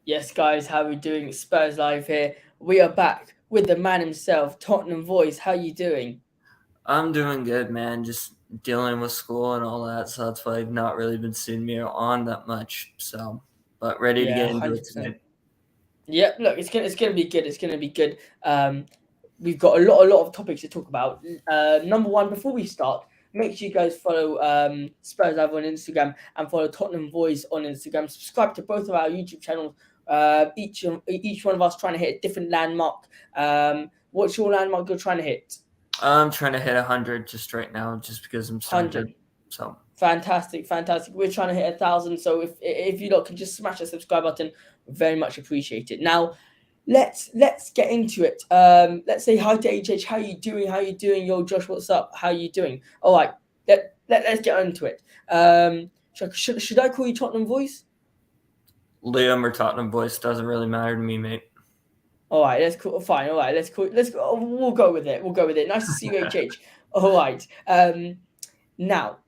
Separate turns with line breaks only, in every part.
Yes, guys, how are we doing? Spurs Live here. We are back with the man himself, Tottenham voice. How you doing?
I'm doing good, man. Just dealing with school and all that, so that's why I've not really been seeing me on that much. So, but ready to
Yeah,
get into it
100%.
today.
Yeah, look, it's gonna be good. It's gonna be good. We've got a lot of topics to talk about. Number one, before we start, make sure you guys follow Spurs Live on Instagram and follow Tottenham Voice on Instagram. Subscribe to both of our YouTube channels. Each one of us trying to hit a different landmark. What's your landmark you're trying to hit?
I'm trying to hit 100 just right now, just because I'm starting
100.
to. So,
Fantastic, fantastic. We're trying to hit 1,000. So if you lot can just smash the subscribe button, very much appreciate it. Now, let's get into it. Let's say hi to HH. How you doing? How you doing? Yo, Josh, what's up? How you doing? All right, let's get into it. Should I call you Tottenham Voice?
Liam or Tottenham voice doesn't really matter to me, mate.
All right, let's call. Fine. All right, let's call. Let's go. We'll go with it. We'll go with it. Nice to see you, HH. All right. Now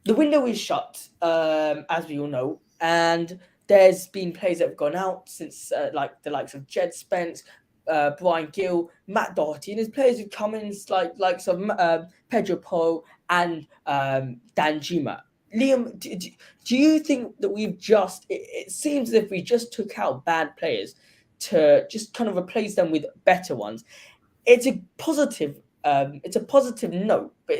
the window is shut, as we all know, and there's been players that have gone out since, like the likes of Jed Spence, Brian Gill, Matt Doherty, and there's players who've come in like some Pedro Porro and Danjuma. Liam, do you think that it seems as if we just took out bad players to just kind of replace them with better ones? It's a positive note, but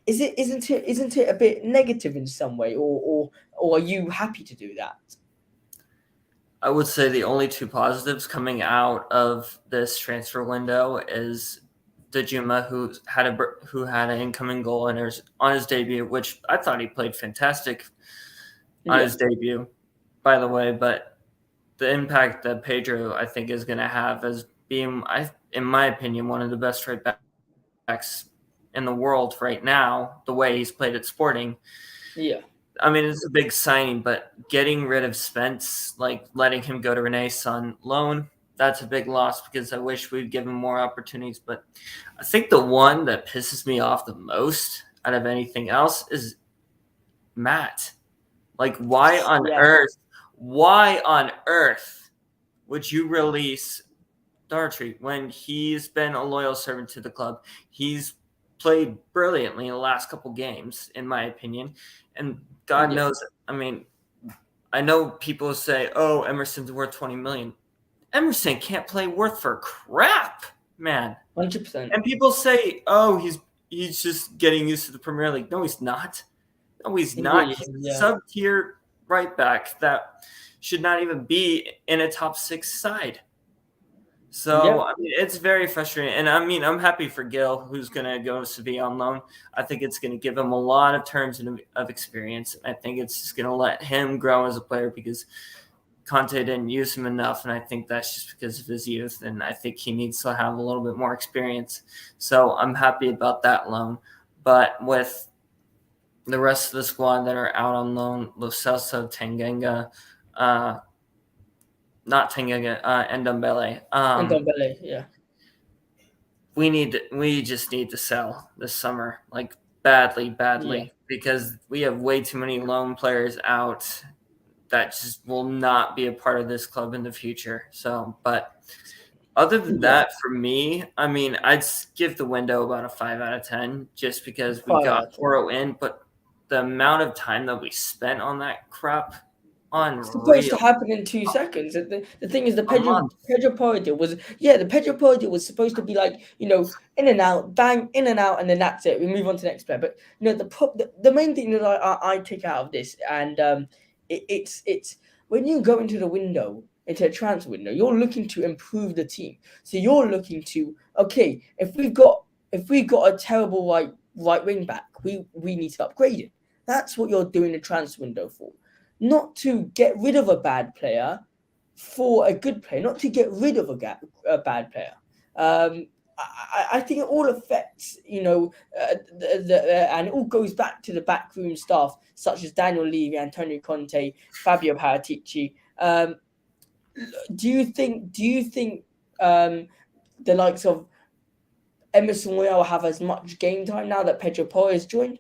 isn't it a bit negative in some way, or are you happy to do that?
I would say the only two positives coming out of this transfer window is Dejuma, who had an incoming goal on his debut, which I thought he played fantastic on
Yeah,
his debut, by the way. But the impact that Pedro, I think, is going to have as being, in my opinion, one of the best right backs in the world right now, the way he's played at Sporting.
yeah,
I mean, it's a big signing, but getting rid of Spence, like letting him go to Rene's on loan, that's a big loss because I wish we'd give him more opportunities. But I think the one that pisses me off the most out of anything else is Matt. Like,
yeah,
why on earth would you release Dartry when he's been a loyal servant to the club? He's played brilliantly in the last couple games, in my opinion. And God
yeah,
knows, I mean, I know people say, oh, Emerson's worth 20 million. Emerson can't play worth for crap, man.
100%.
And people say, oh, he's just getting used to the Premier League. No, he's not. No, he's
It
not.
really
He's
is.
a
Yeah,
sub-tier right back that should not even be in a top six side. So,
yeah,
I mean, it's very frustrating. And I mean, I'm happy for Gil, who's going to go to Sevilla on loan. I think it's going to give him a lot of terms of experience. I think it's just going to let him grow as a player because Conte didn't use him enough. And I think that's just because of his youth. And I think he needs to have a little bit more experience. So I'm happy about that loan. But with the rest of the squad that are out on loan, Lo Celso, Tanganga, not Tanganga, and Ndombele.
and Dombele. Yeah,
We just need to sell this summer, like badly,
yeah,
because we have way too many loan players out that just will not be a part of this club in the future. So, but other than
yeah.
that, for me, I mean, I'd give the window about a 5 out of 10 just because we
5
got
out of 10.
Oro in, but the amount of time that we spent on that crap,
It's supposed to
unreal.
happen in 2 seconds. The thing is, the
A month.
Pedro Porro deal was, yeah, the Pedro Porro deal was supposed to be like, in and out, bang, in and out, and then that's it. We move on to the next player. But the main thing that I take out of this, and it's when you go into the window, into a transfer window, you're looking to improve the team. So you're looking to, okay, if we got a terrible right wing back, we need to upgrade it. That's what you're doing the transfer window for, not to get rid of a bad player for a good player, not to get rid of a bad player. I think it all affects, and it all goes back to the backroom staff, such as Daniel Levy, Antonio Conte, Fabio Paratici. Do you think the likes of Emerson Royale have as much game time now that Pedro Porro has joined?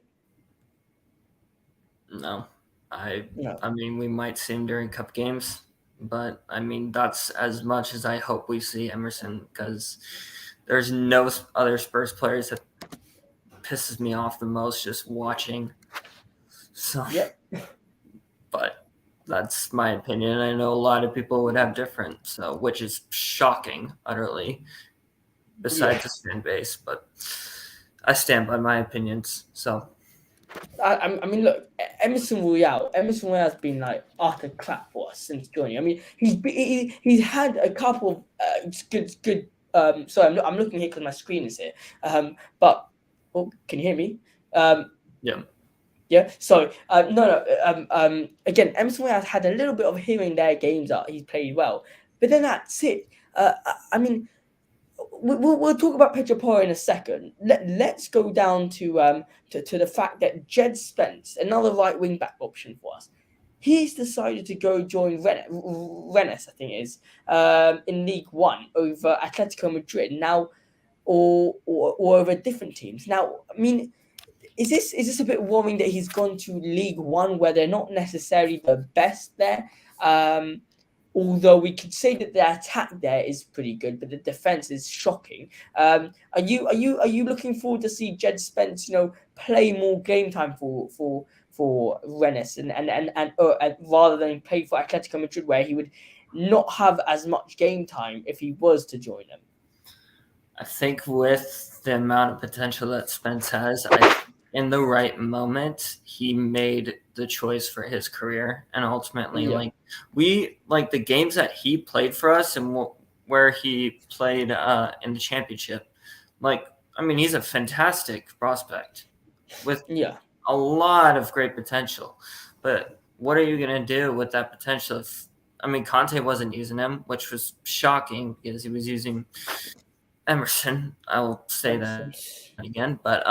No, I
No.
I mean we might see him during cup games, but I mean that's as much as I hope we see Emerson because there's no other Spurs players that pisses me off the most just watching. So,
Yep.
but that's my opinion. I know a lot of people would have different, so which is shocking, utterly.
Yeah.
Besides the fan base, but I stand by my opinions. So
I mean, look, Emerson Royale. Emerson Royale has been like utter crap for us since joining. I mean, he's had a couple of good. Sorry, I'm looking here because my screen is here. But oh, can you hear me? Um,
yeah,
yeah. So no. Again, Emerson Royale has had a little bit of here and there games that he's played well, but then that's it. I mean, we'll talk about Pedro Porro in a second. Let's go down to the fact that Jed Spence, another right wing back option for us, he's decided to go join Rennes, I think it is, in League One over Atletico Madrid now, or over different teams. Now, I mean, is this a bit worrying that he's gone to League One where they're not necessarily the best there? Um, Although we could say that the attack there is pretty good, but the defense is shocking. Are you looking forward to see Jed Spence, play more game time for Rennes and rather than play for Atletico Madrid, where he would not have as much game time if he was to join them?
I think with the amount of potential that Spence has, in the right moment, he made the choice for his career, and ultimately,
Yeah,
like the games that he played for us and where he played in the championship. Like, I mean, he's a fantastic prospect with
yeah,
a lot of great potential. But what are you going to do with that potential? I mean, Conte wasn't using him, which was shocking because he was using Emerson. I will say
Emerson.
that again. But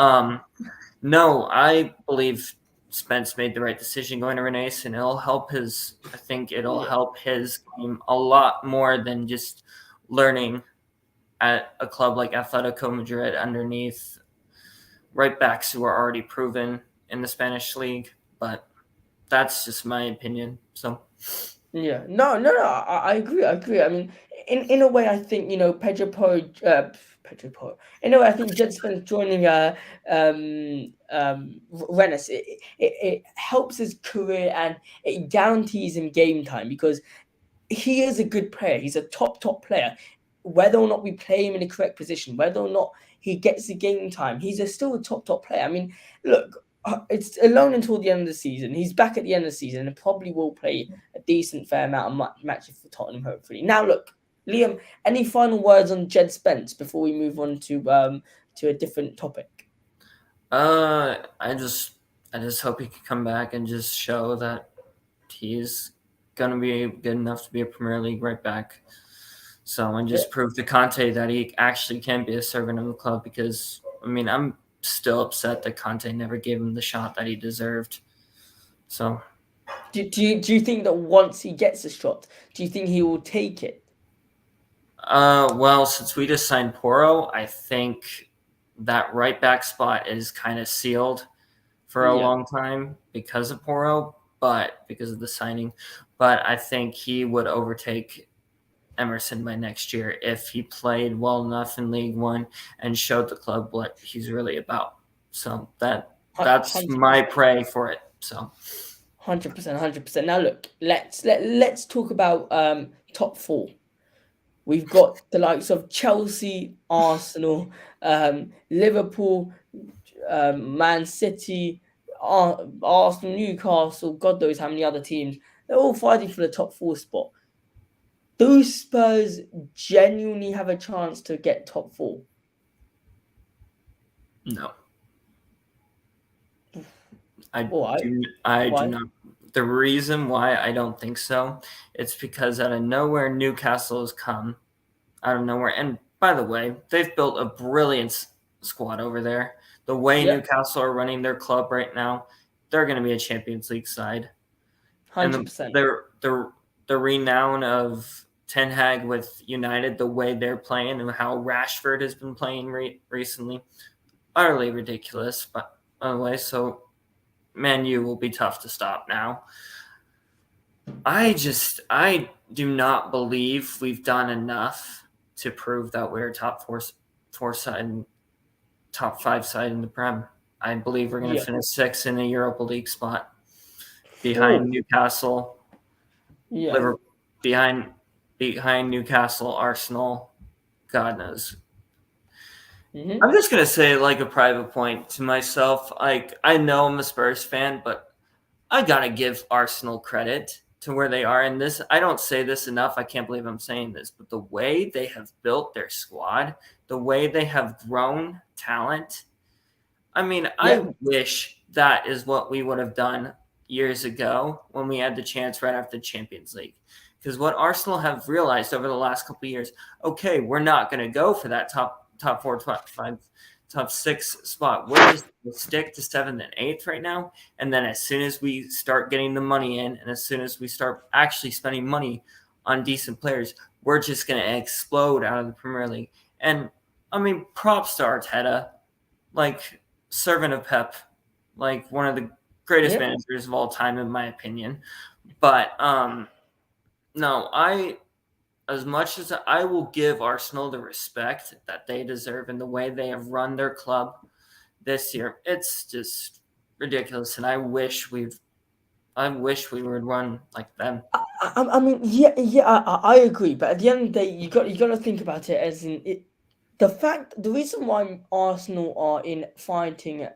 no, I believe Spence made the right decision going to Renace, and it'll help his. I think it'll
Yeah.
help his game a lot more than just learning at a club like Atletico Madrid underneath right backs who are already proven in the Spanish league. But that's just my opinion. So
Yeah, no. I agree. I agree. I mean, in a way, I think Pedro Porro. In a way, I think Jed Spence joining Rennes, it helps his career and it guarantees him game time because he is a good player. He's a top player. Whether or not we play him in the correct position, whether or not he gets the game time, still a top player. I mean, look, it's alone until the end of the season. He's back at the end of the season and probably will play a decent fair amount of matches for Tottenham, hopefully. Now, look, Liam, any final words on Jed Spence before we move on to a different topic?
I just hope he can come back and just show that he's gonna be good enough to be a Premier League right back. So and
Yeah.
just prove to Conte that he actually can be a servant of the club because I mean I'm still upset that Conte never gave him the shot that he deserved. So
Do you think that once he gets a shot, do you think he will take it?
well, since we just signed Poro, I think that right back spot is kind of sealed for a
Yeah.
long time because of Poro, but because of the signing. But I think he would overtake Emerson by next year if he played well enough in League One and showed the club what he's really about. So that's my
100%.
pray for it. So
100%, 100%. Now look, let's talk about top four. We've got the likes of Chelsea, Arsenal, Liverpool, Man City, Arsenal, Newcastle. God knows how many other teams. They're all fighting for the top four spot. Do Spurs genuinely have a chance to get top four?
no, I
Why?
I do
Why?
not. The reason why I don't think so, it's because out of nowhere Newcastle has come out of nowhere. And by the way, they've built a brilliant squad over there. The way
Yeah,
Newcastle are running their club right now, they're going to be a Champions League side. And
100%.
the renown of Ten Hag with United, the way they're playing and how Rashford has been playing recently, utterly ridiculous. But by the way, so Man U will be tough to stop now. I do not believe we've done enough to prove that we're top four side, top 5 side in the Prem. I believe we're going to finish 6th in the Europa League spot, behind Newcastle, Liverpool, behind Newcastle, Arsenal, God knows.
Mm-hmm.
I'm just gonna say, like, a private point to myself. Like, I know I'm a Spurs fan, but I gotta give Arsenal credit to where they are in this. I don't say this enough. I can't believe I'm saying this, but the way they have built their squad, the way they have grown talent. I mean, I wish that is what we would have done years ago when we had the chance right after the Champions League. Because what Arsenal have realized over the last couple of years, okay, we're not going to go for that top 4, top 5, top 6 spot. We're just going to stick to 7th and 8th right now. And then as soon as we start getting the money in, and as soon as we start actually spending money on decent players, we're just going to explode out of the Premier League. And I mean, props to Arteta, like servant of Pep, like one of the greatest managers of all time, in my opinion. But no, as much as I will give Arsenal the respect that they deserve in the way they have run their club this year, it's just ridiculous. And I wish we would run like them.
I mean, I agree, but at the end of the day, you got to think about it as in it. The reason why Arsenal are in fighting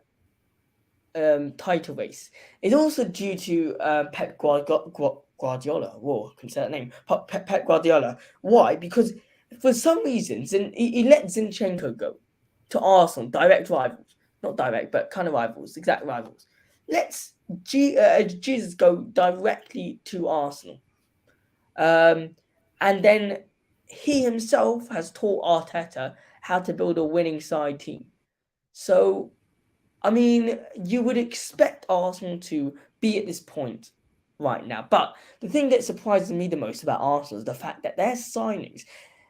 title race is also due to Pep Guardiola. Whoa, I couldn't say that name. Pep Guardiola. Why? Because for some reasons, and he let Zinchenko go to Arsenal, direct rivals, not direct, but kind of rivals, exact rivals. Let's Jesus go directly to Arsenal, and then he himself has taught Arteta how to build a winning side team. So, I mean, you would expect Arsenal to be at this point right now. But the thing that surprises me the most about Arsenal is the fact that their signings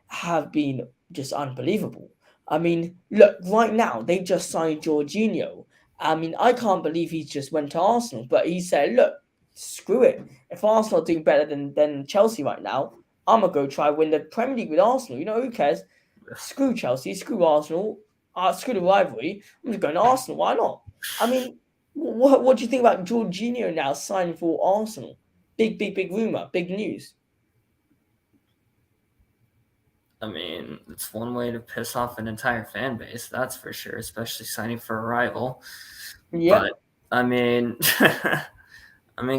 have been just unbelievable. I mean, look, right now, they just signed Jorginho. I mean, I can't believe he just went to Arsenal, but he said, look, screw it. If Arsenal are doing better than Chelsea right now, I'm going to go try win the Premier League with Arsenal. You know, who cares? Screw Chelsea, screw Arsenal, screw the rivalry. I'm just going to Arsenal. Why not? I mean, what do you think about Jorginho now signing for Arsenal? Big rumor, big news.
I mean, it's one way to piss off an entire fan base, that's for sure, especially signing for a rival.
Yeah.
But, I mean,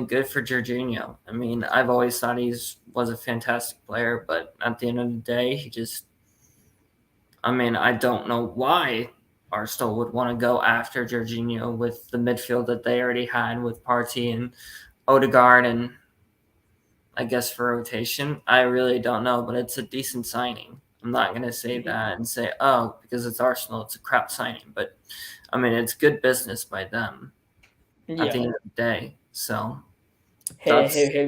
good for Jorginho. I mean, I've always thought he was a fantastic player, but at the end of the day, I don't know why Arsenal would want to go after Jorginho with the midfield that they already had with Partey and Odegaard, and I guess for rotation. I really don't know, but it's a decent signing. I'm not going to say that and say, oh, because it's Arsenal, it's a crap signing. But, I mean, it's good business by them at the end of the day. So,
here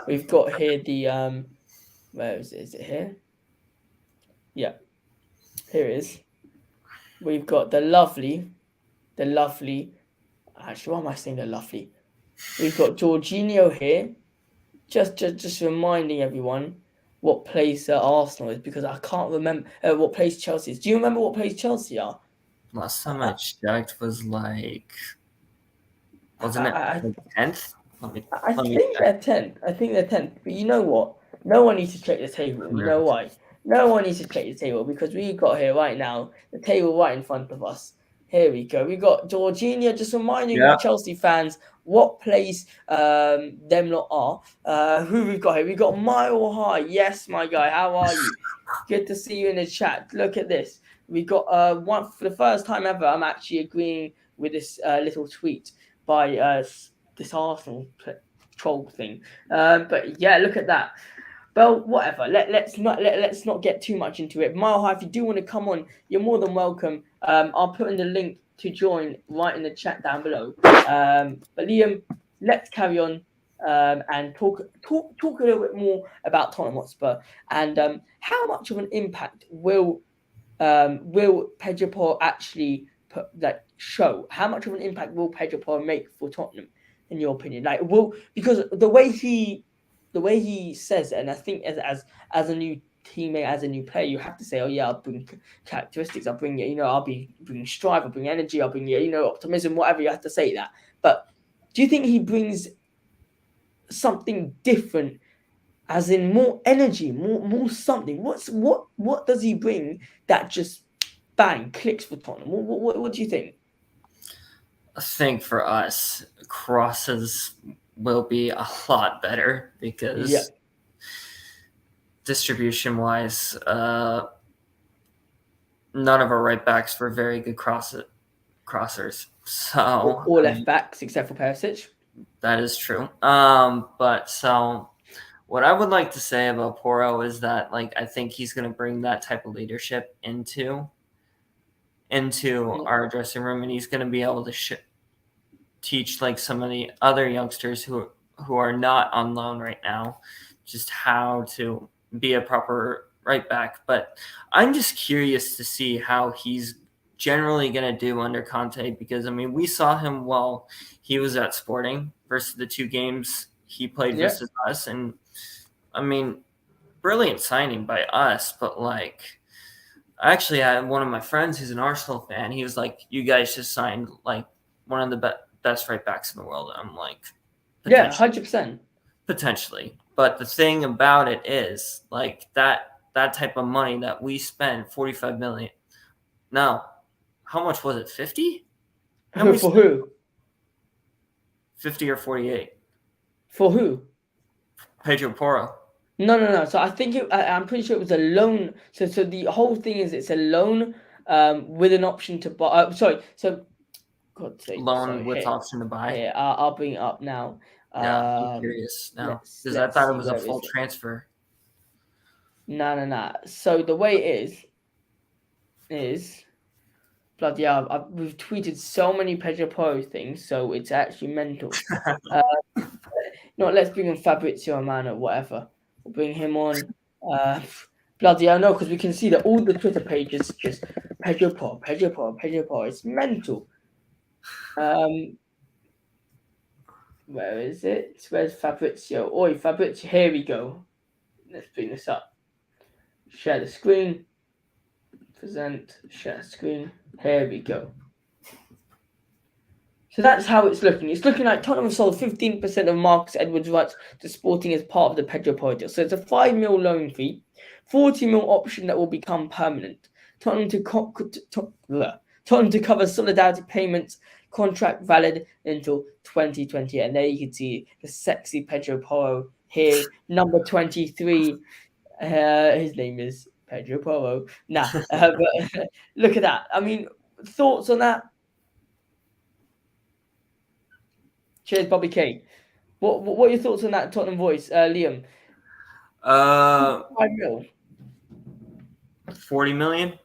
we've got here the where is it? Is it here? Yeah, here it is. We've got the lovely. Actually, why am I saying the lovely? We've got Jorginho here. Just reminding everyone what place Arsenal is, because I can't remember what place Chelsea is. Do you remember what place Chelsea are?
Last time I checked was like, wasn't it 10th?
I think they're 10th. I think they're 10th. But you know what? No one needs to check the table. You know why? No one needs to check the table, because we've got here right now the table right in front of us. Here we go. We got Jorginho. Just reminding you Chelsea fans what place them lot are. Who we've got here? We got Mile High. Yes, my guy. How are you? Good to see you in the chat. Look at this. We got one for the first time ever. I'm actually agreeing with this little tweet by this Arsenal troll thing. But yeah, look at that. Well, whatever. Let's not get too much into it. Mile High, if you do want to come on, you're more than welcome. I'll put in the link to join right in the chat down below. But Liam, let's carry on. and talk a little bit more about Tottenham Hotspur and how much of an impact will Pedro Porro actually show? How much of an impact will Pedro Porro make for Tottenham, in your opinion? Like, because the way he says it, and I think as a new teammate, as a new player, you have to say, oh yeah, I'll bring characteristics, I'll bring I'll be bring strive, I'll bring energy, I'll bring optimism, whatever you have to say that. But do you think he brings something different, as in more energy, more something? What does he bring that just bang clicks for Tottenham? What do you think?
I think for us, crosses will be a lot better
Yeah,
because distribution wise, none of our right backs were very good crossers. So
all
I
left
mean,
backs except for Perisic.
that is true. But so what I would like to say about Poro is that like I think he's going to bring that type of leadership into
Yeah,
our dressing room, and he's going to be able to teach like some of the other youngsters who are not on loan right now just how to be a proper right back. But I'm just curious to see how he's generally going to do under Conte, because I mean we saw him while he was at Sporting versus the two games he played
yeah.
versus us, and I mean brilliant signing by us, but like I actually had one of my friends who's an Arsenal fan. He was like, "You guys just signed like one of the best right backs in the world." I'm like,
Yeah,
potentially,
100%.
potentially. But the thing about it is, like that type of money that we spent, 45 million. No, how much was it? 50? And we
For
spent
who?
50 or 48.
For who?
Pedro Porro.
No. So I think I'm pretty sure it was a loan. So the whole thing is it's a loan with an option to buy. Sorry. So God's sake.
Loan
Sorry.
with
Here,
option to buy.
I'll bring it up now.
Yeah, I'm curious now because I
Let's
thought it
see,
was a
where
full
is it?
transfer.
No. So the way it is bloody hell. We've tweeted so many Pedro Porro things, so it's actually mental. Uh, let's bring in Fabrizio Romano, whatever. We'll bring him on. Uh, bloody hell, no, because we can see that all the Twitter pages just Pedro Porro, Pedro Porro, Pedro Porro. It's mental. Um, where is it? Where's Fabrizio? Oi, Fabrizio. Here we go. Let's bring this up. Share the screen. Present. Share screen. Here we go. So that's how it's looking. It's looking like Tottenham have sold 15% of Marcus Edwards' rights to Sporting as part of the Pedro Porro deal. So it's a 5 mil loan fee, 40 mil option that will become permanent. Tottenham to cover solidarity payments, contract valid until 2020. And there you can see the sexy Pedro Porro here, number 23. His name is Pedro Porro. But look at that. I mean, thoughts on that? Cheers, Bobby K. What are your thoughts on that Tottenham voice, Liam? 5 mil,
40 million.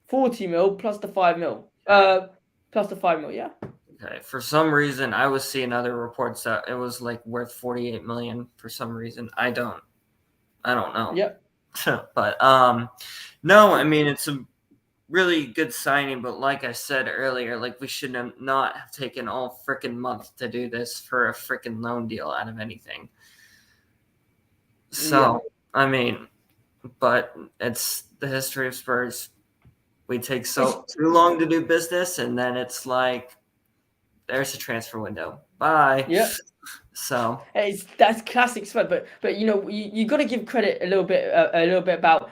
40 mil plus the 5 mil. Plus the 5 mil, yeah.
Okay. For some reason, I was seeing other reports that it was like worth 48 million. For some reason, I don't know.
Yep.
But no, I mean it's a really good signing. But like I said earlier, like we should not have taken all freaking month to do this for a freaking loan deal out of anything. So I mean, but it's the history of Spurs. We take too long to do business, and then it's like there's a transfer window. Bye.
Yep.
So
that's classic Spurs, but you got to give credit a little bit about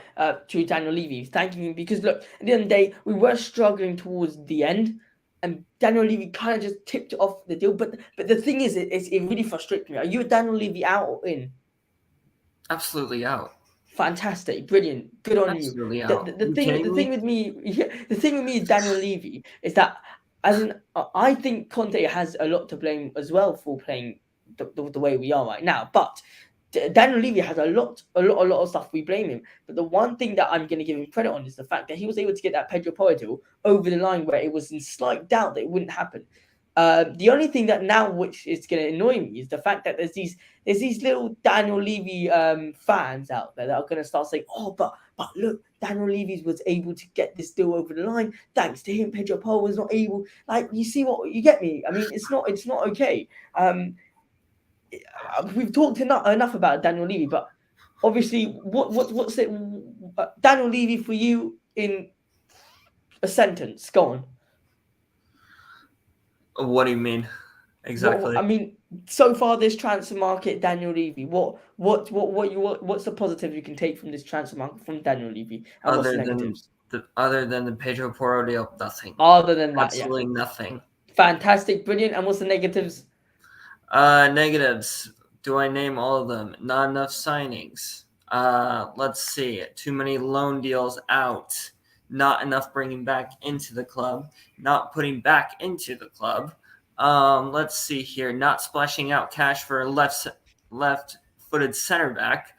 to Daniel Levy, thanking him, because look, at the end of the day we were struggling towards the end, and Daniel Levy kind of just tipped off the deal. But the thing is, it really frustrates me. Are you a Daniel Levy out or in?
Absolutely out.
Fantastic, brilliant, good on
Absolutely
you.
out.
The thing with me, the thing with me is Daniel Levy is that, I think Conte has a lot to blame as well for playing the way we are right now. But Daniel Levy has a lot of stuff we blame him. But the one thing that I'm going to give him credit on is the fact that he was able to get that Pedro Porro deal over the line, where it was in slight doubt that it wouldn't happen. The only thing that now which is going to annoy me is the fact that there's these little Daniel Levy fans out there that are going to start saying, "Oh, but look, Daniel Levy was able to get this deal over the line thanks to him. Pedro Paul was not able." Like, you see what you get me? I mean, it's not okay. We've talked enough about Daniel Levy, but obviously, what's it? Daniel Levy for you in a sentence? Go on.
What do you mean exactly?
I mean, so far this transfer market, Daniel Levy. What's the positive you can take from this transfer market from Daniel Levy, and what's the
Other than
negatives?
the Pedro Porro deal, nothing.
Other than that, yeah,
Absolutely nothing.
fantastic, brilliant. And what's the negatives?
Negatives. Do I name all of them? Not enough signings. Let's see. Too many loan deals out. Not enough bringing back into the club. Not putting back into the club. Let's see here. Not splashing out cash for a left-footed center back.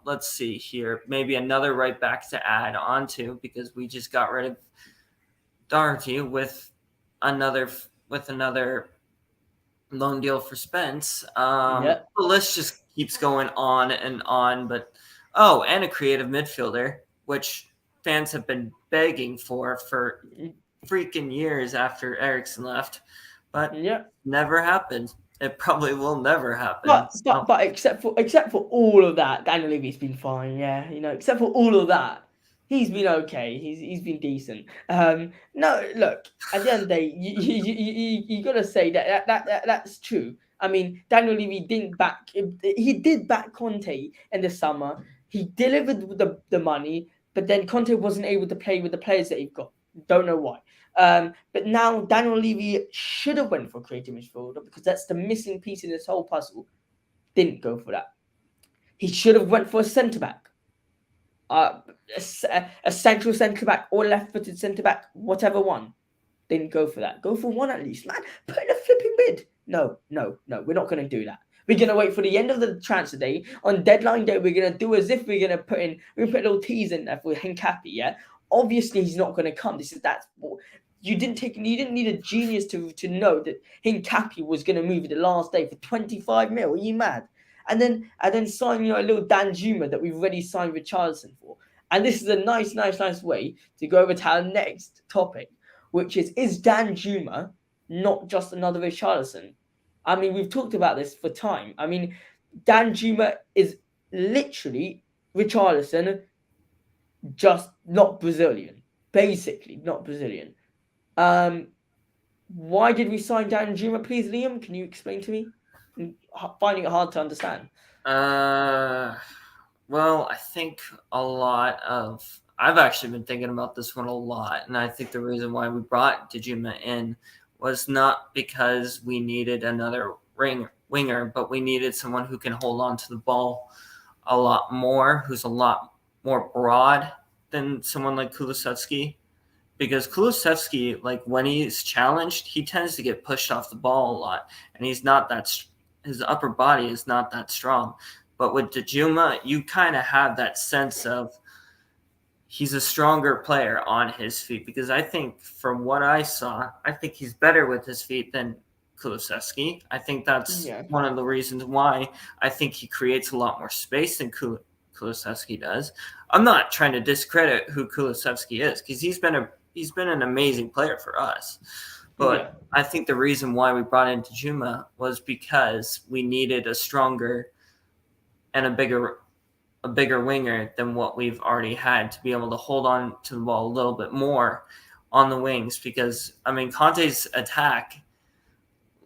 Let's see here. Maybe another right back to add on to, because we just got rid of Doherty with another loan deal for Spence.
Yeah,
The list just keeps going on and on. But and a creative midfielder, which fans have been begging for freaking years after Eriksson left, but
yeah.
never happened. It probably will never happen.
But except for all of that, Daniel Levy's been fine. Yeah, except for all of that, he's been okay. He's been decent. No, look, at the end of the day, you gotta say that's true. I mean, Daniel Levy didn't back. He did back Conte in the summer. He delivered the money, but then Conte wasn't able to play with the players that he got. Don't know why. But now Daniel Levy should have went for creative midfielder because that's the missing piece in this whole puzzle. Didn't go for that. He should have went for a centre back, a central centre back or left-footed centre back, whatever one. Didn't go for that. Go for one at least, man. Put in a flipping bid. No. We're not going to do that. We're gonna wait for the end of the transfer day. On deadline day, we're gonna do as if we're gonna put a little tease in there for Hincapie. Yeah, obviously he's not gonna come. That's you didn't need a genius to know that Hincapie was gonna move the last day for 25 mil. Are you mad? And then sign a little Dan Juma that we've already signed Richarlison for. And this is a nice way to go over to our next topic, which is Dan Juma not just another Richarlison? I mean, we've talked about this for time. I mean, Dan Juma is literally Richarlison, just not Brazilian. Basically, not Brazilian. Why did we sign Dan Juma, please, Liam? Can you explain to me? I'm finding it hard to understand.
Well, I think I've actually been thinking about this one a lot, and I think the reason why we brought Dejuma in was not because we needed another winger, but we needed someone who can hold on to the ball a lot more, who's a lot more broad than someone like Kulusevski. Because Kulusevski, like when he's challenged, he tends to get pushed off the ball a lot, and his upper body is not that strong. But with Dejuma, you kind of have that sense of he's a stronger player on his feet, because I think from what I saw, I think he's better with his feet than Kulusevski. I think that's one of the reasons why I think he creates a lot more space than Kulusevski does. I'm not trying to discredit who Kulusevski is, because he's been an amazing player for us. But I think the reason why we brought in Dejuma was because we needed a stronger and a bigger winger than what we've already had to be able to hold on to the ball a little bit more on the wings. Because, I mean, Conte's attack,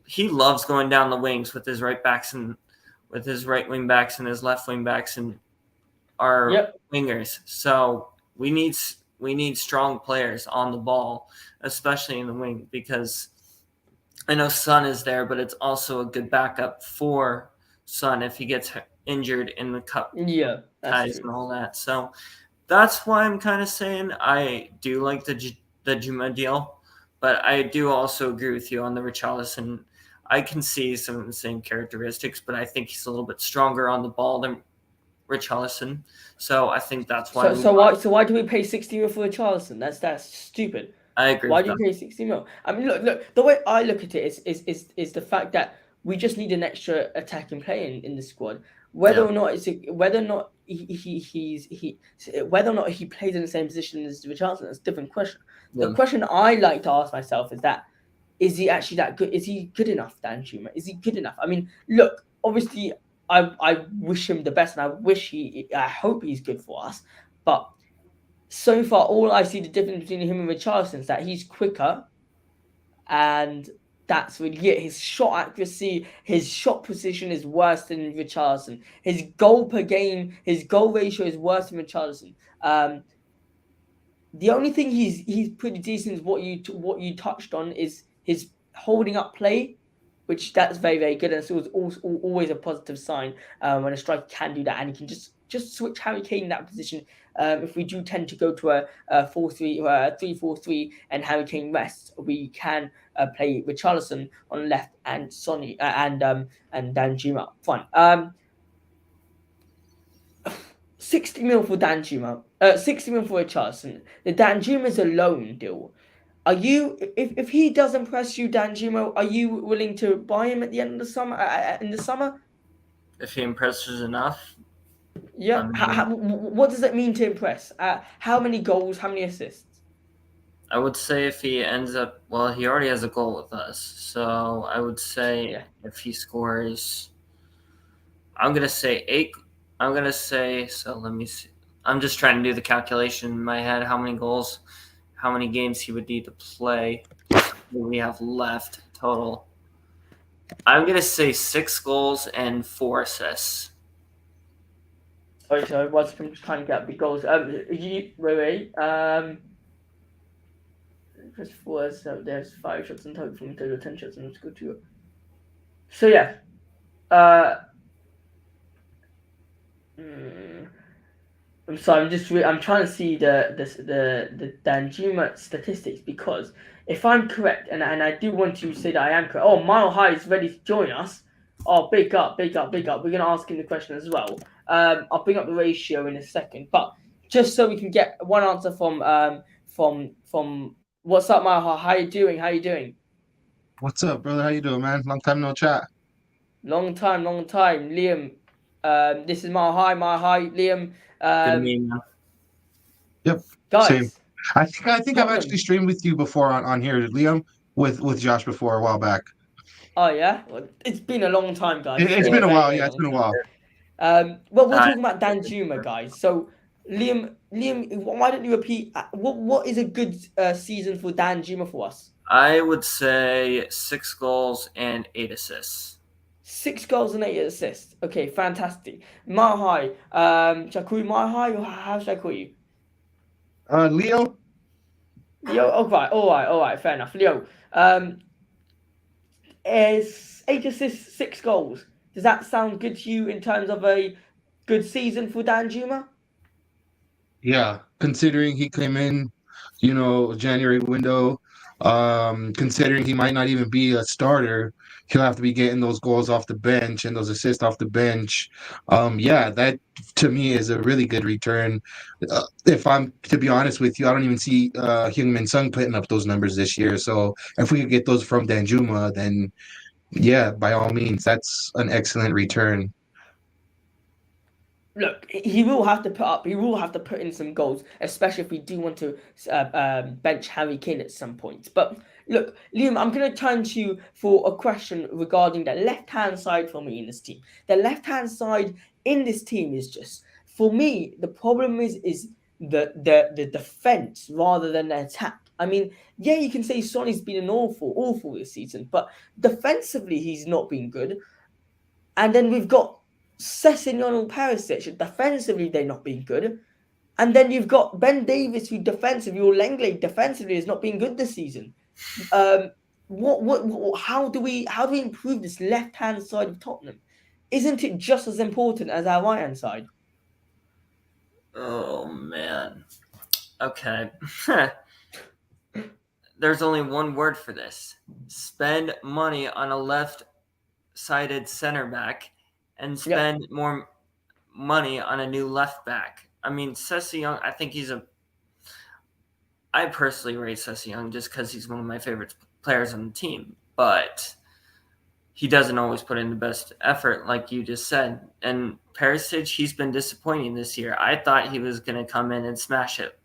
he loves going down the wings with his right backs and with his right wing backs and his left wing backs and our wingers. So we need strong players on the ball, especially in the wing, because I know Son is there, but it's also a good backup for Son if he gets injured in the cup ties and all that. So that's why I'm kind of saying I do like the Juma deal, but I do also agree with you on the Richarlison. I can see some of the same characteristics, but I think he's a little bit stronger on the ball than Richarlison. So I think that's why.
So why do we pay 60 euro for Richarlison? That's stupid.
I agree
Why
with
do you
that.
pay 60 mil? I mean, look. The way I look at it is the fact that we just need an extra attacking player in the squad. Whether
Yeah,
or not whether or not he whether or not he plays in the same position as Richarlison, that's a different question. The
yeah.
question I like to ask myself is that is he actually that good? Is he good enough, Dan Schumer? Is he good enough? I mean, look, obviously, I wish him the best, and I hope he's good for us, but so far, all I see the difference between him and Richarlison is that he's quicker, and that's really it. His shot accuracy, his shot position is worse than Richarlison. His goal per game, his goal ratio is worse than Richarlison. The only thing he's pretty decent is what you touched on is his holding up play, which that's very good, and so it's always a positive sign when a striker can do that, and he can just switch Harry Kane in that position. If we do tend to go to a 4-3 or a 3-4-3 and Harry Kane rests, we can play Richarlison on the left and Sonny and Danjuma up front. 60 mil for Danjuma, 60 mil for Richarlison. The Danjuma's a loan deal. Are you if he does impress you, Danjuma, are you willing to buy him at the end of the summer? In the summer,
If he impresses enough, I
yeah.
mean,
What does it mean to impress? How many goals? How many assists?
I would say if he ends up, well, he already has a goal with us. So I would say
Yeah.
if he scores, I'm going to say 8. I'm going to say, so let me see. I'm just trying to do the calculation in my head how many goals, how many games he would need to play. What we have left total. I'm going to say 6 goals and 4 assists.
Sorry, I'm just trying to get big goals. Wait. Just four. So there's 5 shots in total from total 10 shots, and it's good too. So yeah. Uh. mm, I'm sorry. I'm trying to see the Danjuma statistics because if I'm correct, and I do want to say that I am correct. Oh, Mile High is ready to join us. Oh, big up, big up, big up. We're gonna ask him the question as well. I'll bring up the ratio in a second, but just so we can get one answer from what's up, Mile High? How you doing? How you doing?
What's up, brother? How you doing, man? Long time no chat.
Long time, long time, Liam. This is Mile High, Liam.
Good
Um,
meeting you.
Yep, same.
guys,
I think I've actually
Tottenham.
streamed with you before on here, Liam, with Josh before a while back.
Oh yeah, well, it's been a long time, guys.
It,
It's
it's
been a
been a
very,
while.
very
Yeah, it's
long
been a
time.
while.
Well, we're
Uh,
talking about Dan Juma, guys. So, Liam, why don't you repeat? What is a good season for Dan Juma for us?
I would say 6 goals and 8 assists.
6 goals and 8 assists. Okay, fantastic. Mahai, shall I call you Mahai, or how should I call you?
Leo.
Leo. Oh, right, all right, fair enough. Leo, is 8 assists, 6 goals. Does that sound good to you in terms of a good season for Dan Juma?
Yeah, considering he came in, January window, considering he might not even be a starter, he'll have to be getting those goals off the bench and those assists off the bench. Yeah, that to me is a really good return. If I'm to be honest with you, I don't even see Heung-min Sung putting up those numbers this year. So if we could get those from Danjuma, then yeah, by all means, that's an excellent return.
Look, he will have to put up. He will have to put in some goals, especially if we do want to bench Harry Kane at some point. But look, Liam, I'm going to turn to you for a question regarding the left-hand side for me in this team. The left-hand side in this team is just for me. The problem is the defense rather than the attack. I mean, yeah, you can say Sonny's been an awful this season, but defensively he's not been good. And then we've got Sessegnon and Perisic. Defensively, they're not being good. And then you've got Ben Davis, who defensively, or Langley defensively, has not been good this season. How do we improve this left hand side of Tottenham? Isn't it just as important as our right hand side?
Oh, man. Okay. There's only one word for this. Spend money on a left-sided center back and spend more money on a new left back. I mean, Sessegnon, I I personally rate Session just because he's one of my favorite players on the team, but he doesn't always put in the best effort, like you just said. And Perisic, he's been disappointing this year. I thought he was going to come in and smash it,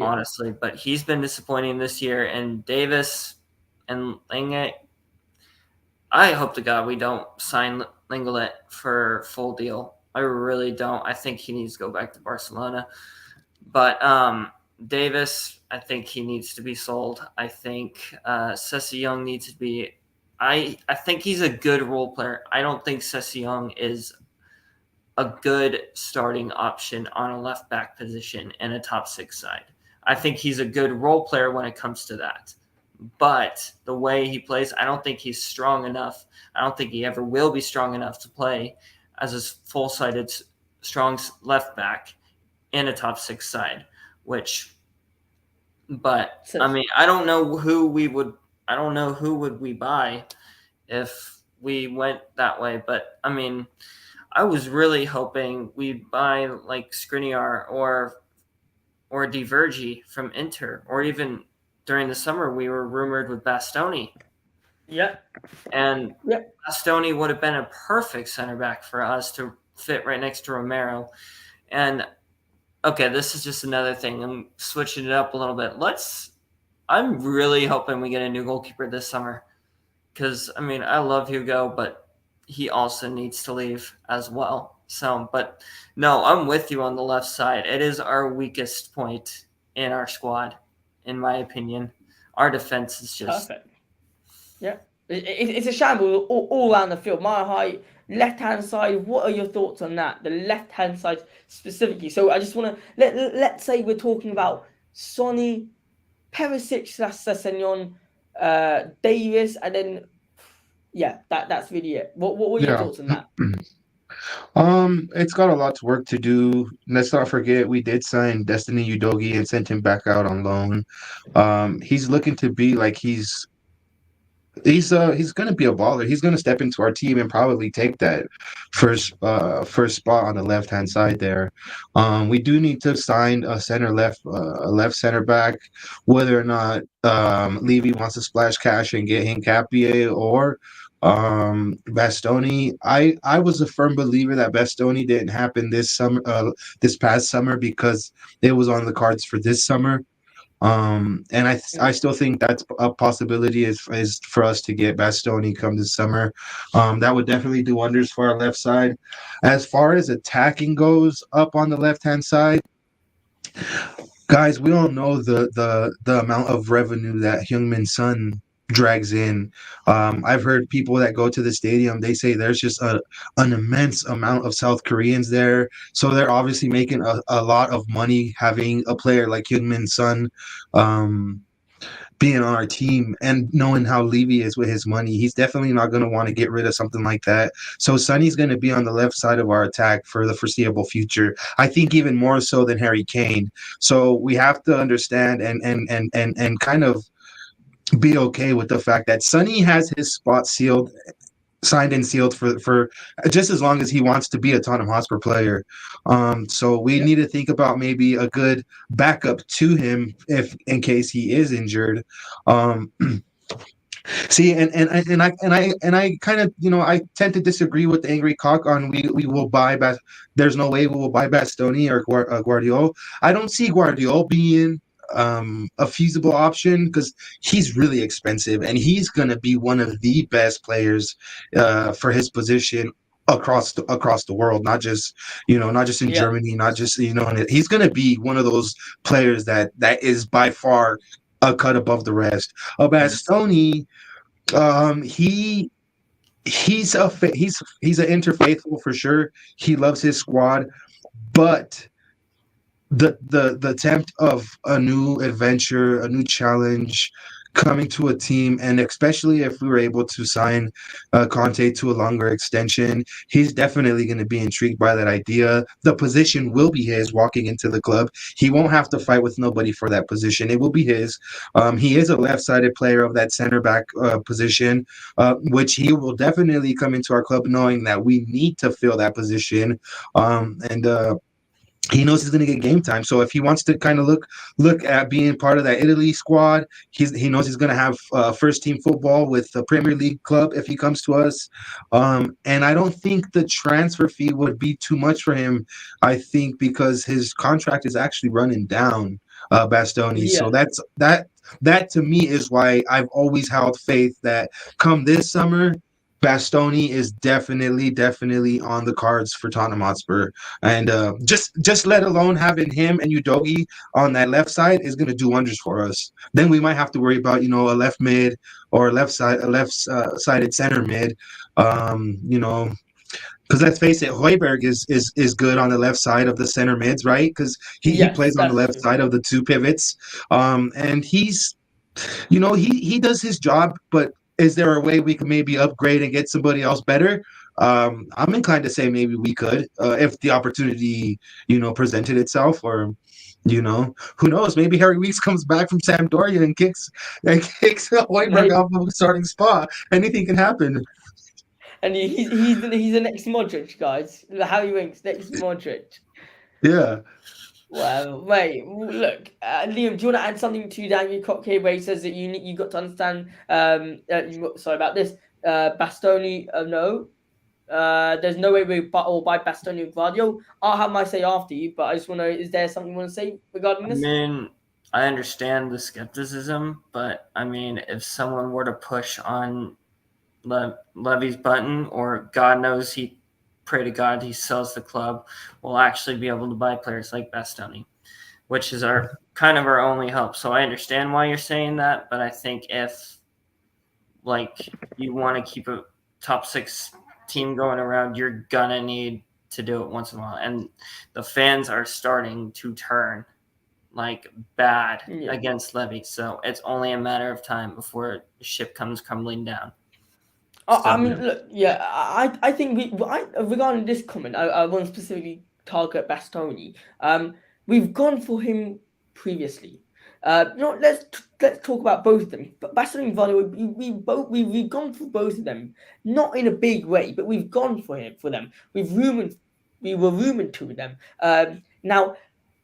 honestly, but he's been disappointing this year. And Davis and Lenglet, I hope to God we don't sign Lenglet for full deal. I really don't. I think he needs to go back to Barcelona. But Davis, I think he needs to be sold. I think Session needs to be. I think he's a good role player. I don't think Session is a good starting option on a left back position in a top 6 side. I think he's a good role player when it comes to that. But the way he plays, I don't think he's strong enough. I don't think he ever will be strong enough to play as a full-sided, strong left back in a top 6 side. I mean, I don't know who we would buy if we went that way. But I mean, I was really hoping we'd buy like Skriniar or Divergi from Inter, or even during the summer we were rumored with Bastoni.
Yeah.
And Bastoni would have been a perfect center back for us to fit right next to Romero. And okay, this is just another thing. I'm switching it up a little bit. I'm really hoping we get a new goalkeeper this summer. Because, I mean, I love Hugo, but he also needs to leave as well. So, but no, I'm with you on the left side. It is our weakest point in our squad, in my opinion. Our defense is just
perfect. Yeah, it's a shambles all around the field. My height, left-hand side. What are your thoughts on that? The left-hand side specifically. So I just want to let's say we're talking about Sonny, Perisic, Sessegnon, Davis, and then that's really it. What were your thoughts on that?
It's got a lot of work to do. Let's not forget we did sign Destiny Udogie and sent him back out on loan. He's looking to be like he's going to be a baller. He's going to step into our team and probably take that first spot on the left hand side there. We do need to sign a left center back. Whether or not Levy wants to splash cash and get Hincapié or Bastoni, I was a firm believer that Bastoni didn't happen this past summer because it was on the cards for this summer. And I still think that's a possibility is for us to get Bastoni come this summer. That would definitely do wonders for our left side. As far as attacking goes, up on the left hand side, guys, we all know the amount of revenue that Heung-min's son drags in. I've heard people that go to the stadium, they say there's just an immense amount of South Koreans there. So they're obviously making a lot of money having a player like Heung-min's son being on our team, and knowing how Levy is with his money, he's definitely not going to want to get rid of something like that. So Sonny's going to be on the left side of our attack for the foreseeable future. I think even more so than Harry Kane. So we have to understand and kind of be okay with the fact that Sonny has his spot signed and sealed for just as long as he wants to be a Tottenham Hotspur player. So we need to think about maybe a good backup to him if in case he is injured. See, and I kind of, I tend to disagree with the angry cock on we will buy there's no way we will buy Bastoni or Guardiola. I don't see Guardiola being a feasible option because he's really expensive and he's going to be one of the best players for his position across the world, not just in Germany, not just he's going to be one of those players that is by far a cut above the rest. Bastoni, he's an interfaithful for sure. He loves his squad, but the attempt of a new adventure, a new challenge, coming to a team, and especially if we were able to sign Conte to a longer extension, he's definitely going to be intrigued by that idea. The position will be his walking into the club. He won't have to fight with nobody for that position. It will be his. He is a left-sided player of that center back position, which he will definitely come into our club knowing that we need to fill that position. he knows he's going to get game time. So if he wants to kind of look at being part of that Italy squad, he knows he's going to have first team football with the Premier League club if he comes to us. And I don't think the transfer fee would be too much for him. I think because his contract is actually running down, Bastoni. So
Yeah.
that to me is why I've always held faith that come this summer, Bastoni is definitely on the cards for Tottenham Hotspur. And just let alone having him and Udogi on that left side is going to do wonders for us. Then we might have to worry about a left mid or a left sided center mid. Because let's face it, Hoiberg is good on the left side of the center mids, right? Because he
Yes,
plays on the
that's
left
true.
side of the two pivots, and he does his job, but is there a way we can maybe upgrade and get somebody else better? I'm inclined to say maybe we could, if the opportunity, presented itself, or, who knows? Maybe Harry Weeks comes back from Sampdoria and kicks Hoiberg
Maybe.
off of a starting spot. Anything can happen.
And he's the next Modric, guys. Harry Winks, next Modric.
Yeah.
Well, mate, look, Liam, do you want to add something to Daniel Cock here, where he says that you got to understand? Sorry about this. Bastoni, no. There's no way we buy Bastoni or Gvardiol. I'll have my say after you, but I just want to. Is there something you want to say regarding
I
this?
mean, I understand the skepticism, but I mean, if someone were to push on Levy's button, or God knows pray to God he sells the club, we'll actually be able to buy players like Bastoni, which is our only hope. So I understand why you're saying that, but I think if you want to keep a top 6 team going around, you're gonna need to do it once in a while. And the fans are starting to turn bad against Levy. So it's only a matter of time before the ship comes crumbling down.
I mean, look, yeah, I think regarding this comment, I want to specifically target Bastoni. We've gone for him previously. Let's talk about both of them. But Bastoni and Vardy, we've gone for both of them, not in a big way, but we've gone for them. We were rumored to them. Now,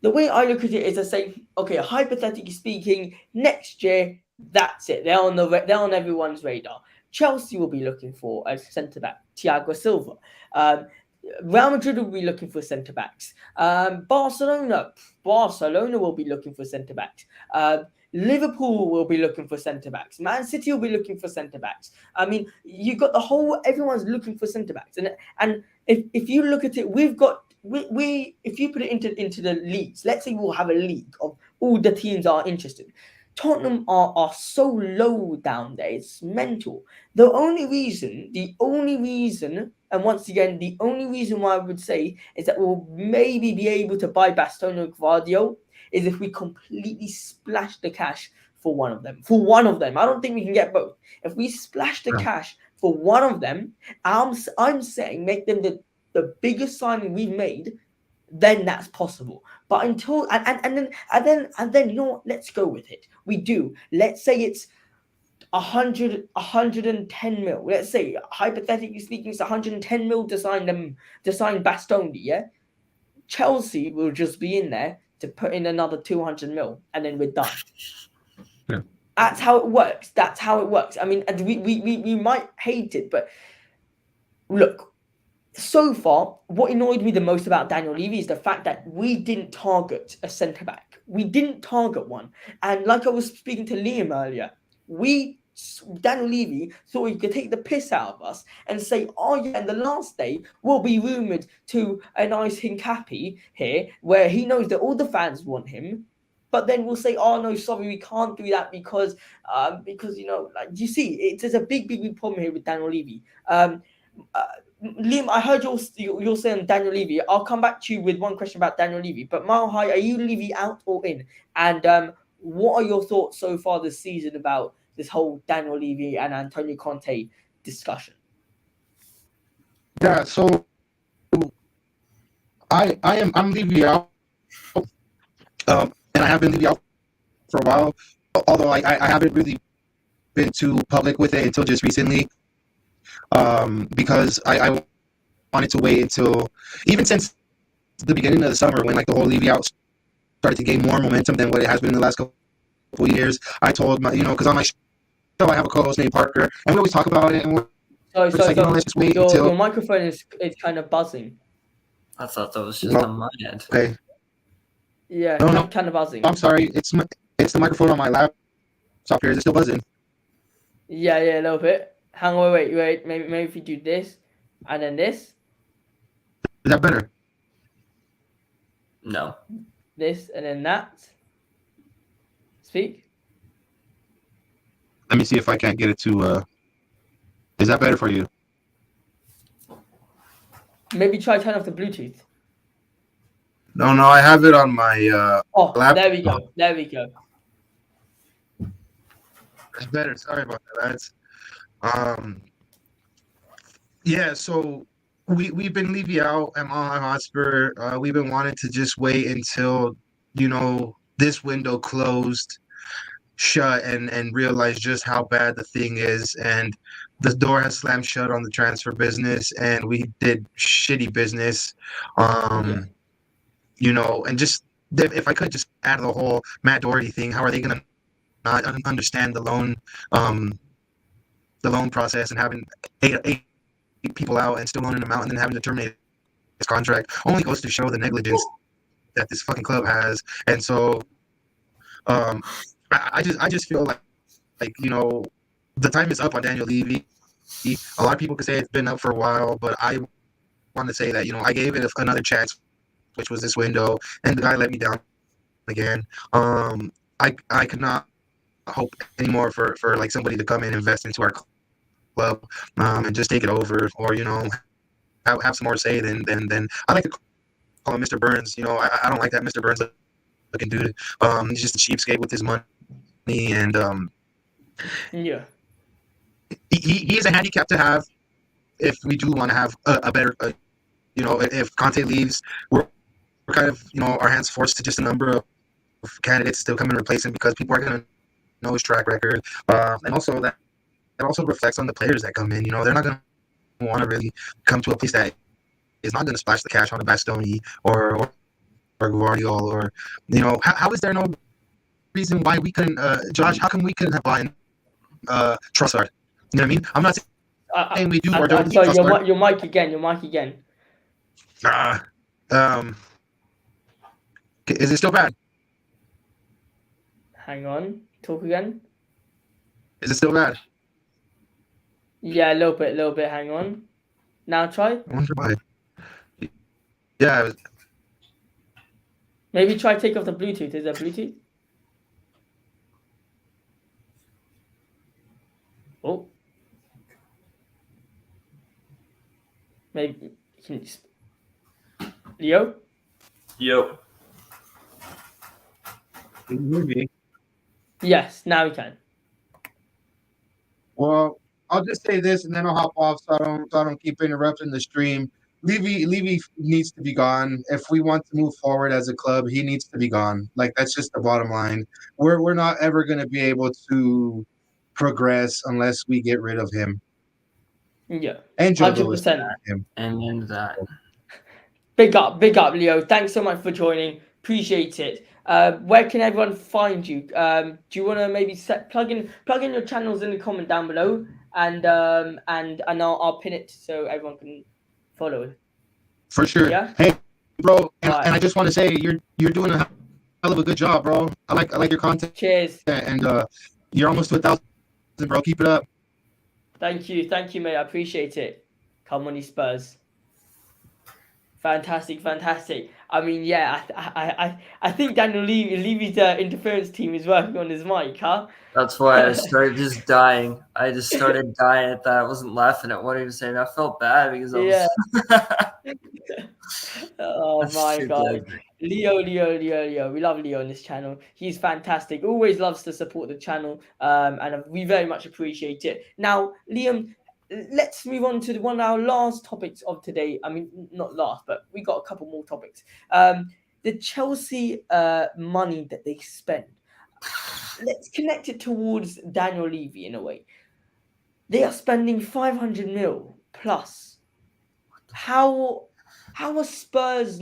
the way I look at it is I say, okay, hypothetically speaking, next year, that's it. They're on everyone's radar. Chelsea will be looking for a centre back, Thiago Silva. Real Madrid will be looking for centre backs. Barcelona will be looking for centre backs. Liverpool will be looking for centre backs. Man City will be looking for centre backs. I mean, you've got everyone's looking for centre backs, and if you look at it, we've got. If you put it into the leagues, let's say we'll have a league of all the teams are interested. Tottenham are so low down there, it's mental. The only reason, and once again, the only reason why I would say is that we'll maybe be able to buy Bastoni or Gvardiol is if we completely splash the cash for one of them. I don't think we can get both. If we splash the cash for one of them, I'm saying make them the biggest signing we've made, then that's possible. But until and then you know what? Let's go with it. We do. Let's say it's 110 mil. Let's say hypothetically speaking, it's 110 mil to sign Bastoni. Yeah, Chelsea will just be in there to put in another 200 mil, and then we're done.
Yeah.
That's how it works. I mean, and we might hate it, but look. So far, what annoyed me the most about Daniel Levy is the fact that we didn't target a centre back. We didn't target one. And like I was speaking to Liam earlier, Daniel Levy thought he could take the piss out of us and say, oh yeah, and the last day we'll be rumoured to a nice Hincapi here, where he knows that all the fans want him. But then we'll say, oh no, sorry, we can't do that because you see, there's a big problem here with Daniel Levy. Liam, I heard you're saying Daniel Levy. I'll come back to you with one question about Daniel Levy. But Mile High, are you Levy out or in? And what are your thoughts so far this season about this whole Daniel Levy and Antonio Conte discussion?
Yeah, so I'm Levy out, and I have been Levy out for a while. Although I haven't really been too public with it until just recently. Because I wanted to wait until, even since the beginning of the summer when like the whole Levy out started to gain more momentum than what it has been in the last couple of years. I told my, because on my show I have a co-host named Parker, and we always talk about it, and we're just like, let's just wait
your
until.
microphone is kind of buzzing.
I thought that was just on my end.
Okay.
Yeah,
No,
kind of buzzing.
I'm sorry. It's the microphone on my laptop here. Is it still buzzing?
Yeah, a little bit. Hang on, wait. Maybe if you do this, and then this.
Is that better?
No.
This and then that. Speak.
Let me see if I can't get it to. Is that better for you?
Maybe try turn off the Bluetooth.
No, I have it on my laptop.
There we go.
That's better. Sorry about that. Yeah. So we've been Levy out at Hotspur. We've been wanting to just wait until this window closed shut and realize just how bad the thing is, and the door has slammed shut on the transfer business, and we did shitty business. And just if I could just add the whole Matt Doherty thing, how are they going to not understand the loan process and having eight people out and still loaning them out and then having to terminate his contract? Only goes to show the negligence that this fucking club has. And so I just feel like the time is up on Daniel Levy. A lot of people could say it's been up for a while, but I want to say that I gave it another chance, which was this window, and the guy let me down again. I could not hope anymore for like somebody to come in and invest into our club and just take it over, or have some more say than I like to call him Mr. Burns. I don't like that Mr. Burns looking dude. He's just a cheapskate with his money, and he is a handicap to have if we do want to have a better. If Conte leaves, we're kind of our hands forced to just a number of candidates to come and replace him because people are going to know his track record, and also that also reflects on the players that come in. They're not going to want to really come to a place that is not going to splash the cash on a Bastoni or Guardiola, or how is there no reason why we couldn't, Josh? How come we couldn't have bought Trossard? You know what I mean? I'm not saying we do or don't.
Sorry, your mic again.
Is it still bad?
Hang on. Talk again.
Is it still bad?
Yeah, a little bit. Hang on. Now try.
I wonder why. Yeah.
Maybe try take off the Bluetooth. Is there Bluetooth? Oh. Maybe can you... Leo?
Yo.
Maybe.
Yes, now we can.
Well, I'll just say this, and then I'll hop off so I don't keep interrupting the stream. Levy needs to be gone. If we want to move forward as a club, he needs to be gone. Like, that's just the bottom line. We're not ever going to be able to progress unless we get rid of him.
Yeah,
and Joe
100%.
And that.
Big up, Leo. Thanks so much for joining. Appreciate it. Where can everyone find you? Do you want to maybe plug in your channels in the comment down below, and I'll pin it so everyone can follow it.
For sure.
Yeah.
Hey, bro, and I just want to say you're doing a hell of a good job, bro. I like your content.
Cheers.
And you're almost to 1,000, bro. Keep it up.
Thank you, mate. I appreciate it. Come on, you Spurs. Fantastic. I mean, yeah, I think Daniel Levy's interference team is working on his mic, huh?
That's why I started just dying. I just started dying at that. I wasn't laughing at what he was saying. I felt bad because I was...
Oh my God. Leo. We love Leo on this channel. He's fantastic. Always loves to support the channel. And we very much appreciate it. Now, Liam, let's move on to one of our last topics of today. I mean, not last, but we got a couple more topics. The Chelsea money that they spend. Let's connect it towards Daniel Levy in a way. They are spending 500 mil plus. How are Spurs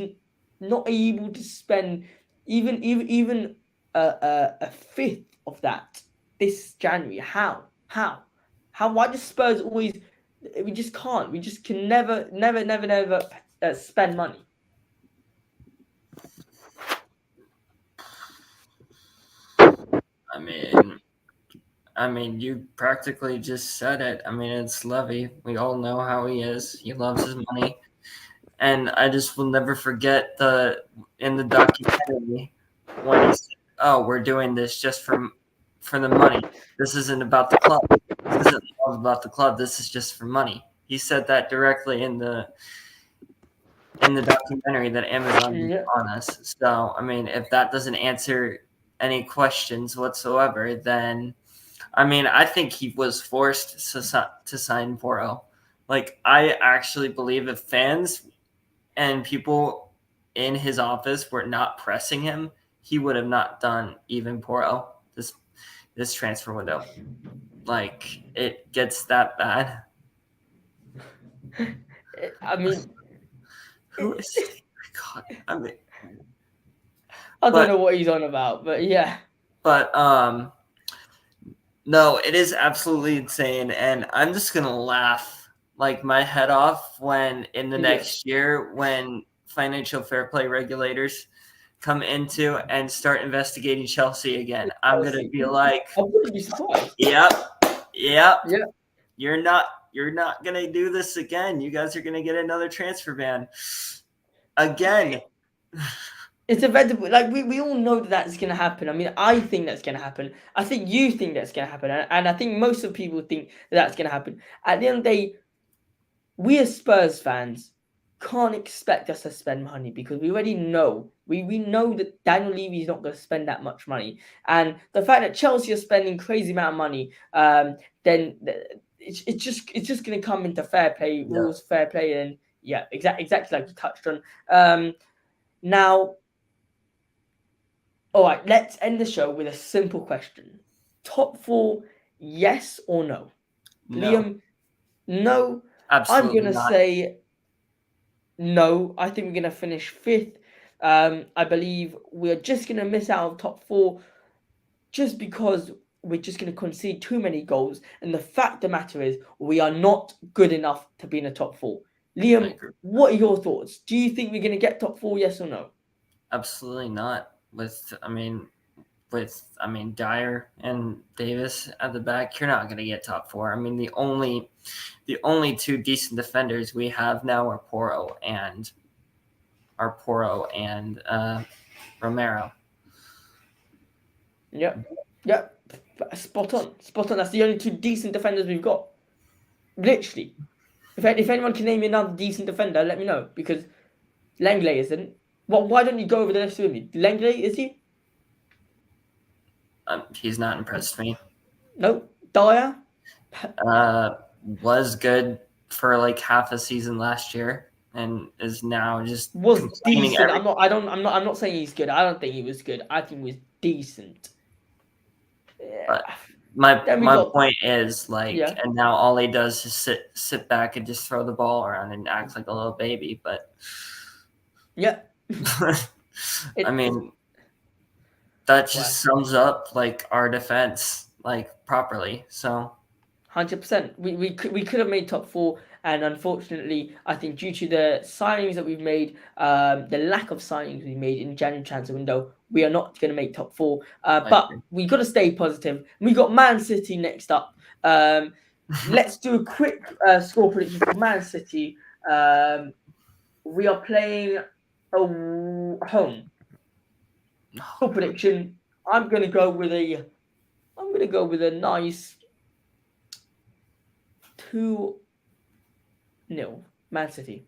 not able to spend even a fifth of that this January? How? Why do Spurs always? We just can't. We just can never spend money.
I mean, you practically just said it. I mean, it's Levy. We all know how he is. He loves his money, and I just will never forget in the documentary when he said, "Oh, we're doing this just for the money. This isn't about the club. This isn't love about the club. This is just for money." He said that directly in the documentary that Amazon did on us. So, I mean, if that doesn't answer any questions whatsoever, then I mean, I think he was forced to sign Porro. Like, I actually believe if fans and people in his office were not pressing him, he would have not done even Porro this transfer window. Like, it gets that bad.
I mean,
who is? God, I mean,
I don't know what he's on about, but yeah.
But no, it is absolutely insane, and I'm just gonna laugh like my head off when in the next year when financial fair play regulators come into and start investigating Chelsea again. I'm gonna be like,
I wouldn't be surprised.
Yep. You're not gonna do this again. You guys are gonna get another transfer ban again.
It's inevitable. Like we all know that's going to happen. I mean, I think that's going to happen. I think you think that's going to happen, and I think most of the people think that's going to happen. At the end of the day, we as Spurs fans can't expect us to spend money because we already know. We know that Daniel Levy is not going to spend that much money, and the fact that Chelsea are spending crazy amount of money, then it's just going to come into fair play rules, fair play, and exactly like you touched on. Now. All right, let's end the show with a simple question. Top 4, yes or no? Liam, no.
Absolutely
I'm going to say no. I think we're going to finish 5th. I believe we're just going to miss out on top 4 just because we're just going to concede too many goals. And the fact of the matter is we are not good enough to be in the top 4. Liam, what are your thoughts? Do you think we're going to get top 4, yes or no?
Absolutely not. With Dyer and Davis at the back, you're not going to get top 4. I mean, the only 2 decent defenders we have now are Porro and Romero.
Yep. Spot on. That's the only 2 decent defenders we've got. Literally. If anyone can name me another decent defender, let me know, because Langley isn't. Why don't you go over the list with me? Langley, is he?
He's not impressed me.
No. Dyer?
Was good for like half a season last year and is now just
was decent. I'm not saying he's good. I don't think he was good. I think he was decent.
But my point is and now all he does is sit back and just throw the ball around and act like a little baby. But
yeah,
I mean, that just sums up like our defense like properly. So
100%. We could have made top 4, and unfortunately, I think due to the signings that we've made, the lack of signings we made in the January transfer window, we are not going to make top 4. But we got to stay positive. We got Man City next up. Let's do a quick score prediction for Man City. We are playing home. Score prediction. I'm going to go with a nice 2-0 Man City.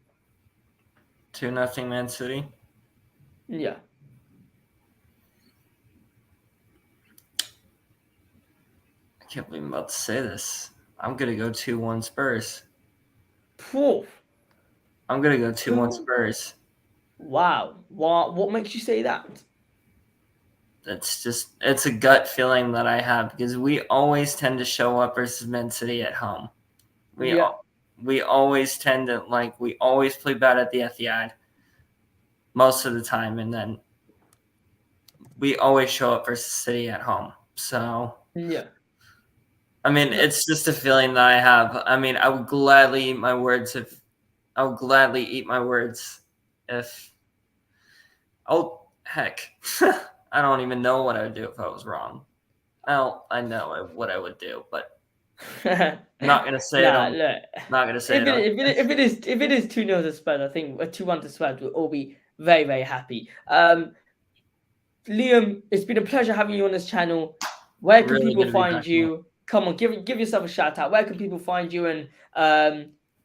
2-0 Man City?
Yeah.
I can't believe I'm about to say this. I'm going to go 2-1 Spurs.
Poof.
I'm going to go 2-1 Spurs.
Wow. What makes you say that?
It's a gut feeling that I have because we always tend to show up versus Man City at home. We always tend to we always play bad at the Etihad. most of the time, and then we always show up versus City at home. So
Yeah.
I mean, it's just a feeling that I have. I mean, I would gladly eat my words if heck. I don't even know what I would do if I was wrong. I know what I would do, but I'm not gonna say it.
Look,
not gonna say
if it is 2-0 to Spurs, I think 2-1 to Spurs, we'll all be very, very happy. Liam, it's been a pleasure having you on this channel. Where can
Really
people
gonna be
find
back
you? Come on, give yourself a shout out. Where can people find you? And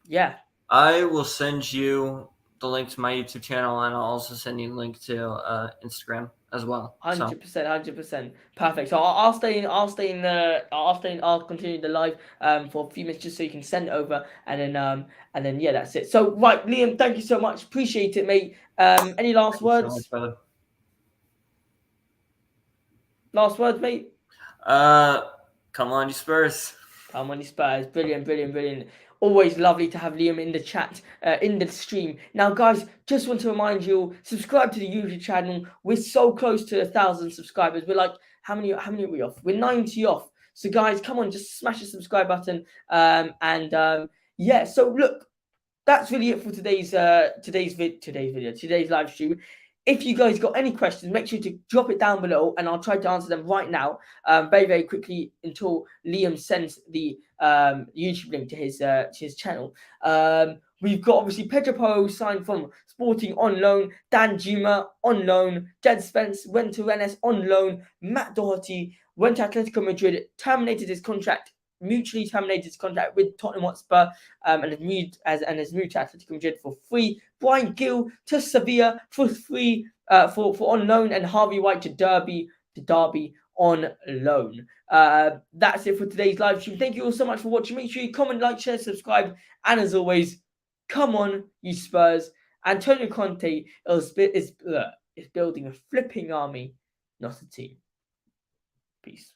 yeah,
I will send you the link to my YouTube channel, and I'll also send you a link to Instagram as well.
100%. Perfect. So I'll continue the live for a few minutes just so you can send it over, and then yeah, that's it. So right, Liam, thank you so much. Appreciate it, mate. Any last words?
So much, brother.
Last words, mate.
Come on, you Spurs.
Come on, you Spurs. Brilliant. Always lovely to have Liam in the chat, in the stream. Now, guys, just want to remind you, subscribe to the YouTube channel. We're so close to 1,000 subscribers. We're like, how many are we off? We're 90 off. So, guys, come on, just smash the subscribe button. Yeah, so look, that's really it for today's live stream. If you guys got any questions, make sure to drop it down below, and I'll try to answer them right now, very, very quickly, until Liam sends the YouTube link to his channel. We've got obviously Pedro Porro signed from Sporting on loan, Dan Juma on loan, Jed Spence went to Rennes on loan, Matt Doherty went to Atletico Madrid, mutually terminated his contract with Tottenham Hotspur, and has moved to Atletico Madrid for free. Brian Gill to Sevilla for free, for on loan, and Harvey White to Derby on loan. That's it for today's live stream. Thank you all so much for watching. Make sure you comment, like, share, subscribe, and as always, come on, you Spurs. Antonio Conte is building a flipping army, not a team. Peace.